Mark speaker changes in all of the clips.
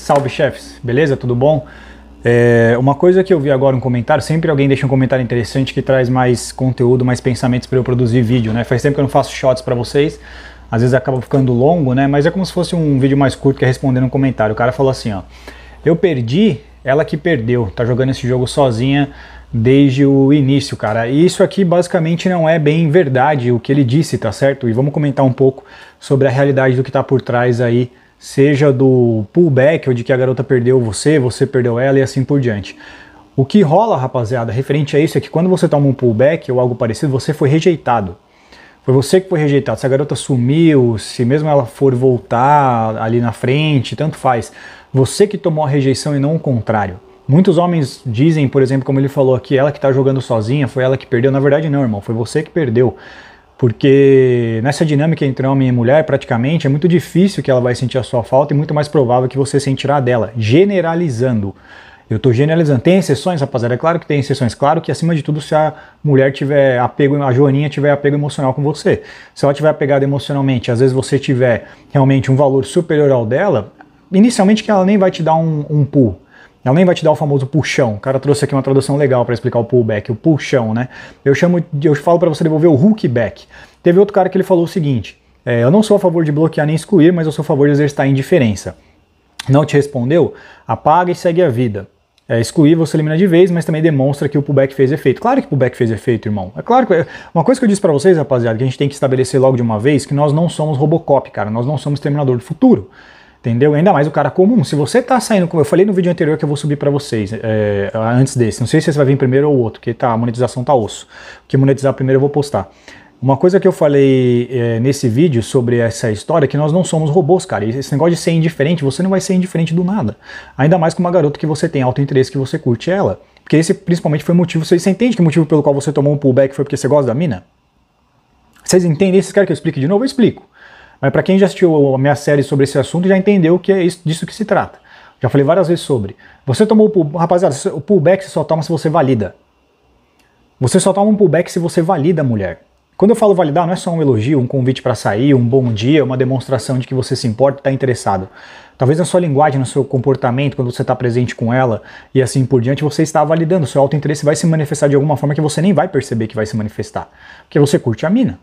Speaker 1: Salve, chefes! Beleza? Tudo bom? Uma coisa que eu vi agora, um comentário, sempre alguém deixa um comentário interessante que traz mais conteúdo, mais pensamentos para eu produzir vídeo, né? Faz tempo que eu não faço shots para vocês, às vezes acaba ficando longo, né? Mas é como se fosse um vídeo mais curto que é respondendo um comentário. O cara falou assim, ó: eu perdi, ela que perdeu, tá jogando esse jogo sozinha desde o início, cara. E isso aqui basicamente não é bem verdade o que ele disse, tá certo? E vamos comentar um pouco sobre a realidade do que tá por trás aí, seja do pullback, ou de que a garota perdeu você, você perdeu ela e assim por diante. O que rola, rapaziada, referente a isso é que quando você toma um pullback ou algo parecido, você foi rejeitado. Foi você que foi rejeitado. Se a garota sumiu, se mesmo ela for voltar ali na frente, tanto faz. Você que tomou a rejeição e não o contrário. Muitos homens dizem, por exemplo, como ele falou aqui, ela que tá jogando sozinha, foi ela que perdeu. Na verdade não, irmão, foi você que perdeu. Porque nessa dinâmica entre homem e mulher, praticamente, é muito difícil que ela vai sentir a sua falta e muito mais provável que você sentirá dela, generalizando. Eu tô generalizando. Tem exceções, rapaziada? É claro que tem exceções. Claro que, acima de tudo, se a mulher tiver apego, a Joaninha tiver apego emocional com você, se ela tiver apegada emocionalmente, às vezes você tiver realmente um valor superior ao dela, inicialmente que ela nem vai te dar um pull. Ela nem vai te dar o famoso puxão. O cara trouxe aqui uma tradução legal para explicar o pullback, o puxão, né? Eu falo para você devolver o hookback. Teve outro cara que ele falou o seguinte: eu não sou a favor de bloquear nem excluir, mas eu sou a favor de exercitar a indiferença. Não te respondeu? Apaga e segue a vida. Excluir você elimina de vez, mas também demonstra que o pullback fez efeito. Claro que o pullback fez efeito, irmão. É claro que... Uma coisa que eu disse para vocês, rapaziada, que a gente tem que estabelecer logo de uma vez, que nós não somos Robocop, cara. Nós não somos Terminador do Futuro. Entendeu? Ainda mais o cara comum. Se você tá saindo, como eu falei no vídeo anterior que eu vou subir pra vocês, antes desse, não sei se esse vai vir primeiro ou outro, porque a monetização tá osso. Porque monetizar primeiro eu vou postar. Uma coisa que eu falei nesse vídeo sobre essa história é que nós não somos robôs, cara. E esse negócio de ser indiferente, você não vai ser indiferente do nada. Ainda mais com uma garota que você tem alto interesse, que você curte ela. Porque esse principalmente foi o motivo, você entende que o motivo pelo qual você tomou um pullback foi porque você gosta da mina? Vocês entendem? Vocês querem que eu explique de novo? Eu explico. Mas para quem já assistiu a minha série sobre esse assunto, já entendeu que é disso que se trata. Já falei várias vezes sobre. Você tomou o pullback, rapaziada, o pullback você só toma se você valida. Você só toma um pullback se você valida a mulher. Quando eu falo validar, não é só um elogio, um convite para sair, um bom dia, uma demonstração de que você se importa e está interessado. Talvez na sua linguagem, no seu comportamento, quando você está presente com ela e assim por diante, você está validando. O seu autointeresse vai se manifestar de alguma forma que você nem vai perceber que vai se manifestar. Porque você curte a mina.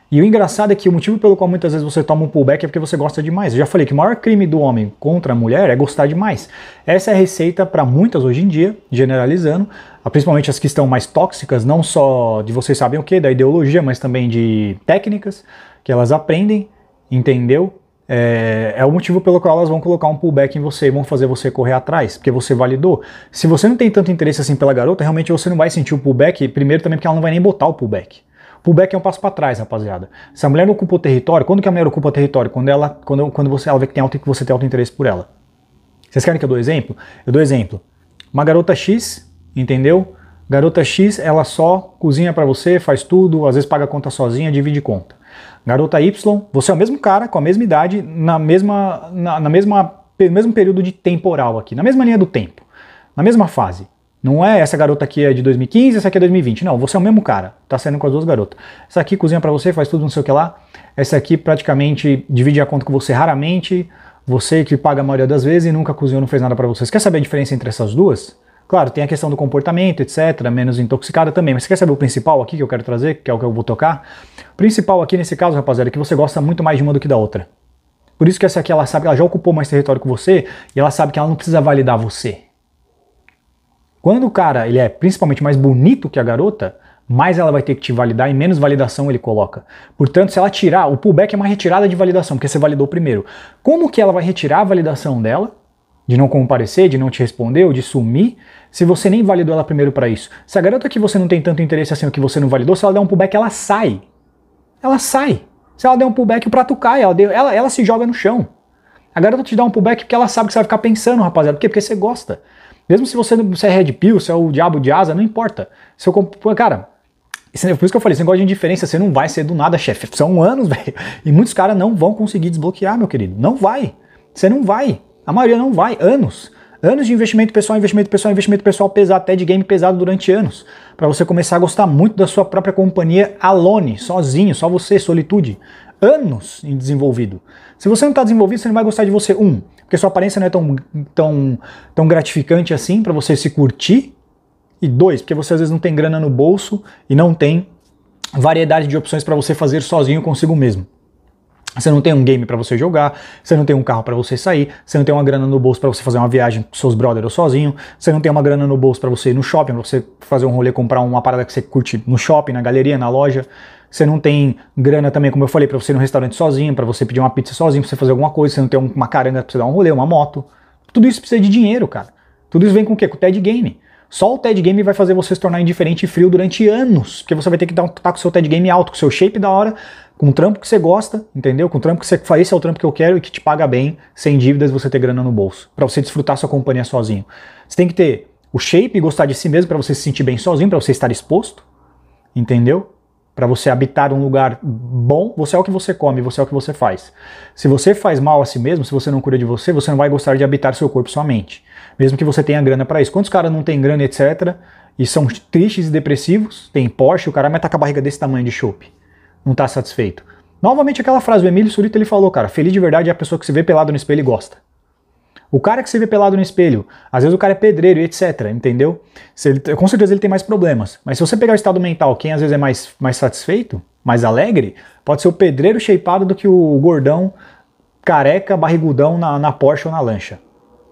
Speaker 1: E o engraçado é que o motivo pelo qual muitas vezes você toma um pullback é porque você gosta demais. Eu já falei que o maior crime do homem contra a mulher é gostar demais. Essa é a receita para muitas hoje em dia, generalizando, principalmente as que estão mais tóxicas, não só de vocês sabem o que, da ideologia, mas também de técnicas que elas aprendem, entendeu? É o motivo pelo qual elas vão colocar um pullback em você e vão fazer você correr atrás, porque você validou. Se você não tem tanto interesse assim pela garota, realmente você não vai sentir o pullback, primeiro também porque ela não vai nem botar o pullback. Pullback é um passo para trás, rapaziada. Se a mulher não ocupa o território, quando que a mulher ocupa o território? Quando ela vê que você tem alto interesse por ela. Vocês querem que eu dou exemplo? Eu dou exemplo. Uma garota X, entendeu? Garota X, ela só cozinha para você, faz tudo, às vezes paga a conta sozinha, divide conta. Garota Y, você é o mesmo cara, com a mesma idade, no mesmo período de temporal aqui, na mesma linha do tempo, na mesma fase. Não é essa garota aqui é de 2015, essa aqui é 2020. Não, você é o mesmo cara. Tá saindo com as duas garotas. Essa aqui cozinha pra você, faz tudo não sei o que lá. Essa aqui praticamente divide a conta com você raramente. Você que paga a maioria das vezes e nunca cozinhou, não fez nada pra você. Você quer saber a diferença entre essas duas? Claro, tem a questão do comportamento, etc. Menos intoxicada também. Mas você quer saber o principal aqui que eu quero trazer, que é o que eu vou tocar? O principal aqui nesse caso, rapaziada, é que você gosta muito mais de uma do que da outra. Por isso que essa aqui, ela sabe que ela já ocupou mais território que você e ela sabe que ela não precisa validar você. Quando o cara ele é principalmente mais bonito que a garota, mais ela vai ter que te validar e menos validação ele coloca. Portanto, se ela tirar, o pullback é uma retirada de validação, porque você validou primeiro. Como que ela vai retirar a validação dela, de não comparecer, de não te responder ou de sumir, se você nem validou ela primeiro para isso? Se a garota que você não tem tanto interesse assim, o que você não validou, se ela der um pullback, ela sai. Ela sai. Se ela der um pullback, o prato cai, ela se joga no chão. A garota te dá um pullback porque ela sabe que você vai ficar pensando, rapaziada. Por quê? Porque você gosta. Mesmo se você é red pill, se é o diabo de asa, não importa. Cara, por isso que eu falei, esse negócio de indiferença, você não vai ser do nada, chefe. São anos, velho. E muitos caras não vão conseguir desbloquear, meu querido. Não vai. Você não vai. A maioria não vai. Anos. Anos de investimento pessoal pesado, até de game pesado durante anos. Pra você começar a gostar muito da sua própria companhia alone, sozinho, só você, solitude. Anos em desenvolvido. Se você não está desenvolvido, você não vai gostar de você. Porque sua aparência não é tão gratificante assim para você se curtir. E 2, porque você às vezes não tem grana no bolso e não tem variedade de opções para você fazer sozinho consigo mesmo. Você não tem um game para você jogar, você não tem um carro para você sair, você não tem uma grana no bolso para você fazer uma viagem com seus brothers ou sozinho, você não tem uma grana no bolso para você ir no shopping, para você fazer um rolê, comprar uma parada que você curte no shopping, na galeria, na loja. Você não tem grana também, como eu falei, para você ir no restaurante sozinho, para você pedir uma pizza sozinho, para você fazer alguma coisa, você não tem uma caranga para você dar um rolê, uma moto. Tudo isso precisa de dinheiro, cara. Tudo isso vem com o quê? Com o TED Game. Só o TED Game vai fazer você se tornar indiferente e frio durante anos, porque você vai ter que estar com o seu TED Game alto, com o seu shape da hora, com um trampo que você gosta, entendeu? Com um trampo que você faz, esse é o trampo que eu quero e que te paga bem, sem dívidas, você ter grana no bolso, para você desfrutar sua companhia sozinho. Você tem que ter o shape e gostar de si mesmo para você se sentir bem sozinho, para você estar exposto, entendeu? Para você habitar um lugar bom, você é o que você come, você é o que você faz. Se você faz mal a si mesmo, se você não cuida de você, você não vai gostar de habitar seu corpo e sua mente. Mesmo que você tenha grana para isso. Quantos caras não têm grana, etc., e são tristes e depressivos, tem Porsche, o cara vai estar com a barriga desse tamanho de chope. Não tá satisfeito. Novamente aquela frase, o Emílio Surita, ele falou, cara, feliz de verdade é a pessoa que se vê pelado no espelho e gosta. O cara que se vê pelado no espelho, às vezes o cara é pedreiro e etc, entendeu? Com certeza ele tem mais problemas. Mas se você pegar o estado mental, quem às vezes é mais satisfeito, mais alegre, pode ser o pedreiro shapeado do que o gordão, careca, barrigudão na Porsche ou na lancha.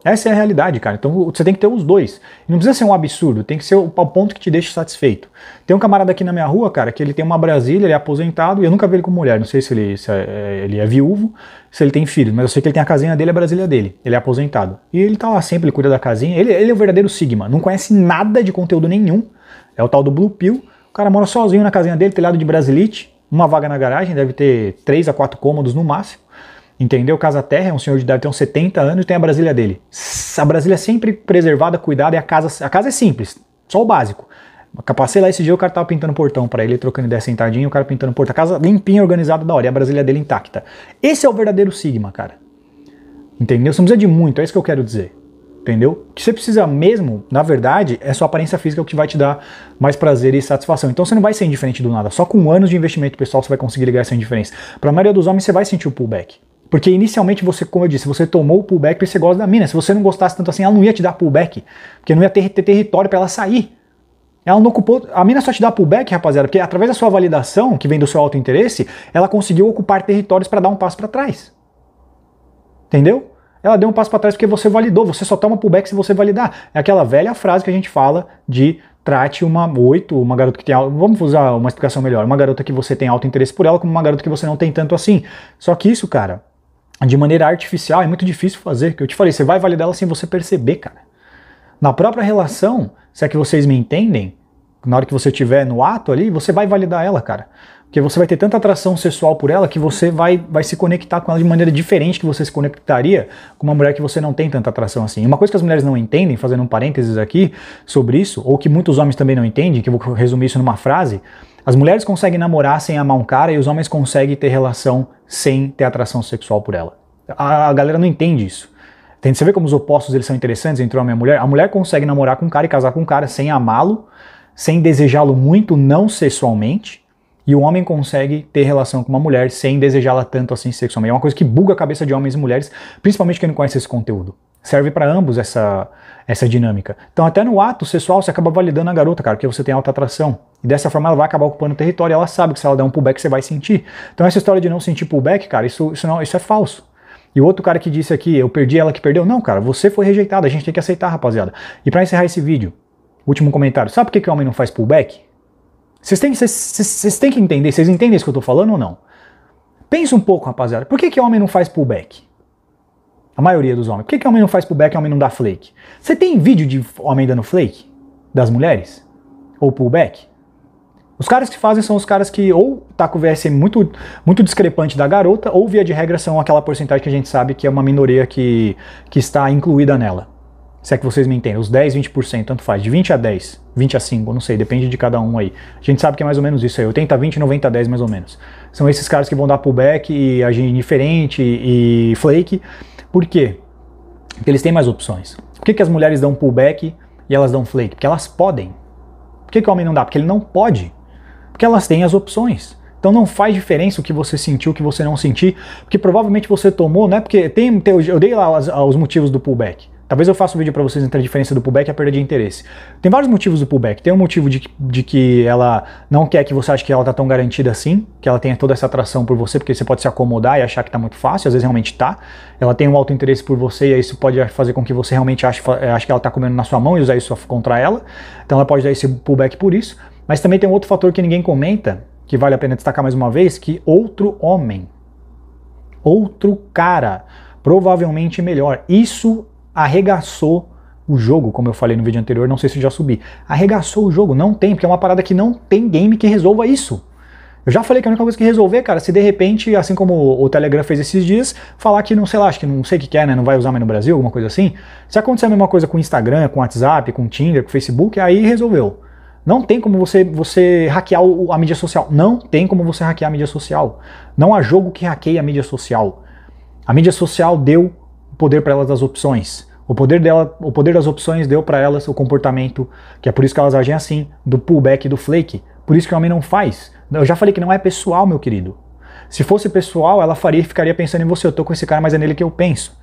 Speaker 1: Essa é a realidade, cara. Então você tem que ter os dois. E não precisa ser um absurdo, tem que ser o ponto que te deixe satisfeito. Tem um camarada aqui na minha rua, cara, que ele tem uma Brasília, ele é aposentado, e eu nunca vi ele com mulher. Não sei se ele é viúvo, se ele tem filhos, mas eu sei que ele tem a casinha dele, a Brasília dele. Ele é aposentado. E ele tá lá sempre, ele cuida da casinha. Ele é o verdadeiro Sigma, não conhece nada de conteúdo nenhum. É o tal do Blue Pill. O cara mora sozinho na casinha dele, telhado de Brasilite, uma vaga na garagem, deve ter 3 a 4 cômodos no máximo. Entendeu? Casa Terra, é um senhor de idade, tem uns 70 anos e tem a Brasília dele. A Brasília é sempre preservada, cuidada, e a casa é simples, só o básico. Passei lá esse dia, o cara tava pintando o portão pra ele, trocando ideia sentadinho, o cara pintando o portão. A casa limpinha, organizada, da hora, e a Brasília dele intacta. Esse é o verdadeiro Sigma, cara. Entendeu? Você não precisa de muito, é isso que eu quero dizer. Entendeu? O que você precisa mesmo, na verdade, é sua aparência física o que vai te dar mais prazer e satisfação. Então você não vai ser indiferente do nada. Só com anos de investimento pessoal você vai conseguir ligar essa indiferença. Pra maioria dos homens você vai sentir o pullback. Porque inicialmente você, como eu disse, você tomou o pullback porque você gosta da mina. Se você não gostasse tanto assim, ela não ia te dar pullback. Porque não ia ter território pra ela sair. Ela não ocupou. A mina só te dá pullback, rapaziada, porque através da sua validação, que vem do seu autointeresse, ela conseguiu ocupar territórios pra dar um passo pra trás. Entendeu? Ela deu um passo pra trás porque você validou. Você só toma pullback se você validar. É aquela velha frase que a gente fala de trate uma garota que tem... Vamos usar uma explicação melhor. Uma garota que você tem alto interesse por ela como uma garota que você não tem tanto assim. Só que isso, cara, de maneira artificial é muito difícil fazer. Que eu te falei, você vai validar ela sem você perceber, cara. Na própria relação, se é que vocês me entendem, na hora que você estiver no ato ali, você vai validar ela, cara. Porque você vai ter tanta atração sexual por ela que você vai se conectar com ela de maneira diferente que você se conectaria com uma mulher que você não tem tanta atração assim. E uma coisa que as mulheres não entendem, fazendo um parênteses aqui sobre isso, ou que muitos homens também não entendem, que eu vou resumir isso numa frase, as mulheres conseguem namorar sem amar um cara e os homens conseguem ter relação sem ter atração sexual por ela. A galera não entende isso. Você vê como os opostos eles são interessantes entre o homem e a mulher? A mulher consegue namorar com um cara e casar com um cara sem amá-lo, sem desejá-lo muito, não sexualmente. E o homem consegue ter relação com uma mulher sem desejá-la tanto assim sexualmente. É uma coisa que buga a cabeça de homens e mulheres, principalmente quem não conhece esse conteúdo. Serve para ambos essa dinâmica. Então até no ato sexual você acaba validando a garota, cara, porque você tem alta atração. E dessa forma ela vai acabar ocupando o território, ela sabe que se ela der um pullback você vai sentir. Então essa história de não sentir pullback, cara, isso é falso. E o outro cara que disse aqui, eu perdi, ela que perdeu. Não, cara, você foi rejeitado, a gente tem que aceitar, rapaziada. E para encerrar esse vídeo, último comentário, sabe por que o homem não faz pullback? Vocês têm que entender, vocês entendem isso que eu tô falando ou não? Pensa um pouco, rapaziada, por que o homem não faz pullback? A maioria dos homens. Por que o homem não faz pullback e o homem não dá flake? Você tem vídeo de homem dando flake? Das mulheres? Ou pullback? Os caras que fazem são os caras que ou tá com o VS muito, muito discrepante da garota, ou via de regra são aquela porcentagem que a gente sabe que é uma minoria que está incluída nela. Se é que vocês me entendem, os 10, 20%, tanto faz, de 20 a 10, 20 a 5, não sei, depende de cada um aí. A gente sabe que é mais ou menos isso aí, 80 a 20, 90 a 10 mais ou menos. São esses caras que vão dar pullback e agir indiferente e flake. Por quê? Porque eles têm mais opções. Por que as mulheres dão pullback e elas dão flake? Porque elas podem. Por que o homem não dá? Porque ele não pode. Porque elas têm as opções. Então não faz diferença o que você sentiu, o que você não sentir, porque provavelmente você tomou, não é porque eu dei lá os motivos do pullback. Talvez eu faça um vídeo para vocês entre a diferença do pullback e a perda de interesse. Tem vários motivos do pullback. Tem um motivo de que ela não quer que você ache que ela tá tão garantida assim, que ela tenha toda essa atração por você, porque você pode se acomodar e achar que tá muito fácil, às vezes realmente tá. Ela tem um alto interesse por você e aí isso pode fazer com que você realmente ache que ela tá comendo na sua mão e usar isso contra ela. Então ela pode dar esse pullback por isso. Mas também tem um outro fator que ninguém comenta, que vale a pena destacar mais uma vez, que outro homem, outro cara, provavelmente melhor. Isso arregaçou o jogo, como eu falei no vídeo anterior, não sei se já subi. Arregaçou o jogo, não tem, porque é uma parada que não tem game que resolva isso. Eu já falei que a única coisa que resolver, cara, se de repente, assim como o Telegram fez esses dias, falar que não sei lá, acho que não sei o que é, né, não vai usar mais no Brasil, alguma coisa assim. Se acontecer a mesma coisa com o Instagram, com o WhatsApp, com o Tinder, com o Facebook, aí resolveu. Não tem como você hackear a mídia social. Não tem como você hackear a mídia social. Não há jogo que hackeie a mídia social. A mídia social deu poder para elas das opções. O poder das opções deu para elas o comportamento, que é por isso que elas agem assim, do pullback, do flake. Por isso que o homem não faz. Eu já falei que não é pessoal, meu querido. Se fosse pessoal, ela ficaria pensando em você. Eu tô com esse cara, mas é nele que eu penso.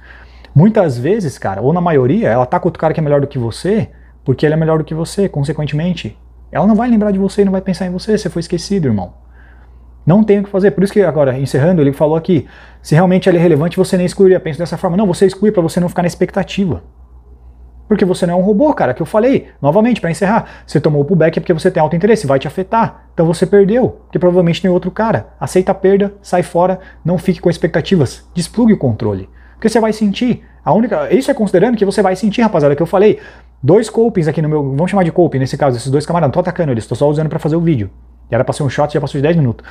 Speaker 1: Muitas vezes, cara, ou na maioria, ela tá com outro cara que é melhor do que você, porque ele é melhor do que você, consequentemente. Ela não vai lembrar de você e não vai pensar em você, você foi esquecido, irmão. Não tem o que fazer, por isso que agora, encerrando, ele falou aqui, se realmente ela é relevante, você nem excluiria, penso dessa forma. Não, você exclui para você não ficar na expectativa. Porque você não é um robô, cara, que eu falei. Novamente, para encerrar, você tomou o pullback é porque você tem alto interesse, vai te afetar. Então você perdeu, porque provavelmente tem outro cara. Aceita a perda, sai fora, não fique com expectativas, desplugue o controle. Porque você vai sentir, isso é considerando que você vai sentir, rapaziada, que eu falei, 2 copings aqui no meu, vamos chamar de coping nesse caso, esses 2 camaradas, não tô atacando eles, tô só usando para fazer o vídeo. E era pra ser um shot, já passou de 10 minutos.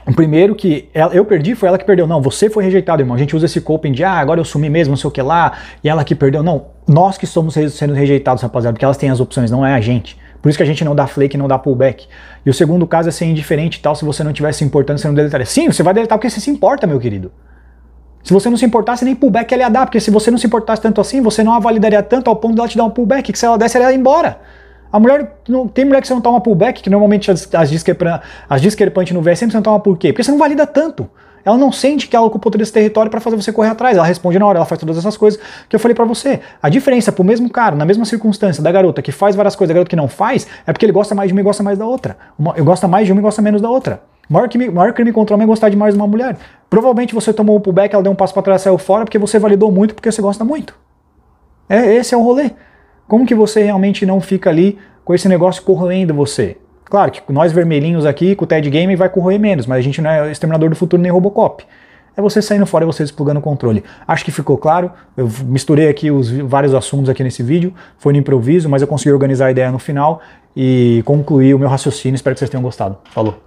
Speaker 1: O primeiro que eu perdi foi ela que perdeu. Não, você foi rejeitado, irmão. A gente usa esse coping de, agora eu sumi mesmo, não sei o que lá, e ela que perdeu. Não, nós que estamos sendo rejeitados, rapaziada, porque elas têm as opções, não é a gente. Por isso que a gente não dá flake, não dá pullback. E o segundo caso é ser indiferente e tal, se você não tivesse se importando, você não deletaria. Sim, você vai deletar porque você se importa, meu querido. Se você não se importasse, nem pullback ela ia dar, porque se você não se importasse tanto assim, você não a validaria tanto ao ponto dela te dar um pullback, que se ela desse, ela ia embora. Tem mulher que você não toma pullback, que normalmente as discrepantes no VS sempre você não toma por quê? Porque você não valida tanto. Ela não sente que ela ocupou todo esse território para fazer você correr atrás. Ela responde na hora, ela faz todas essas coisas que eu falei pra você. A diferença pro mesmo cara, na mesma circunstância, da garota que faz várias coisas, da garota que não faz, é porque ele gosta mais de uma e gosta mais da outra. Eu gosto mais de uma e gosta menos da outra. O maior crime contra o homem é gostar de mais de uma mulher. Provavelmente você tomou um pullback, ela deu um passo para trás e saiu fora porque você validou muito, porque você gosta muito. Esse é o rolê. Como que você realmente não fica ali com esse negócio corroendo você? Claro que nós vermelhinhos aqui, com o TED Game, vai corroer menos, mas a gente não é Exterminador do Futuro nem Robocop. É você saindo fora e você desplugando o controle. Acho que ficou claro, eu misturei aqui os vários assuntos aqui nesse vídeo, foi no improviso, mas eu consegui organizar a ideia no final e concluir o meu raciocínio, espero que vocês tenham gostado. Falou!